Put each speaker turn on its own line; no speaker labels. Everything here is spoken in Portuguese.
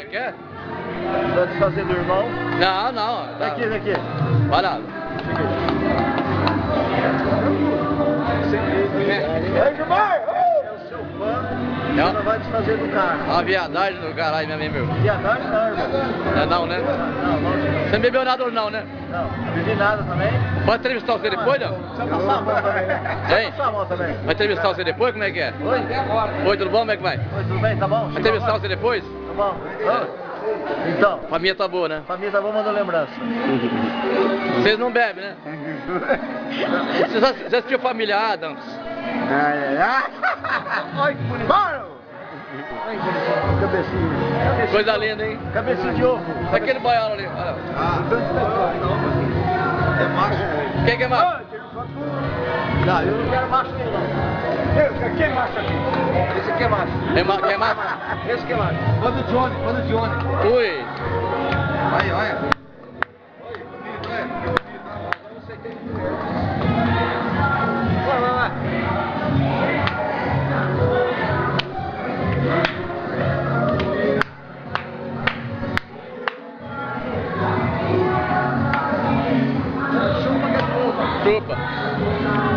é que é?
Tá desfazendo o irmão?
Não, não.
Daqui.
Vai lá.
Ei, Gilmar! É o seu fã.
Não.
Você não vai desfazer do carro.
Uma viadagem do caralho mesmo, meu.
Viadagem não, irmão.
Não, né?
Não.
Você não bebeu nada hoje não, né?
Não, não bebi nada também.
Pode entrevistar você depois, não?
Precisa passar a mão também.
Hein?
Passar a mão também.
Vai entrevistar você depois? Como é que é?
Oi?
Oi, tudo bom? Como é que vai?
Oi, tudo bem? Tá bom?
Vai entrevistar você depois?
Tá bom. Então,
A família tá boa, né?
a família tá boa, mandou lembrança.
Vocês não bebem, né? Você já assistiu Família Adams?
Olha que bonito. Ai, que bonitinho. Cabecinha.
Coisa linda, hein?
Cabecinha de ovo.
Aquele boiano ali, olha.
É macho.
Quem que é macho?
Não, eu não quero macho nenhum, não. Quem é macho aqui? Esse aqui é macho.
Quem é macho?
Esse que é macho. Manda o Johnny.
Ui.
Olha.
Chupa.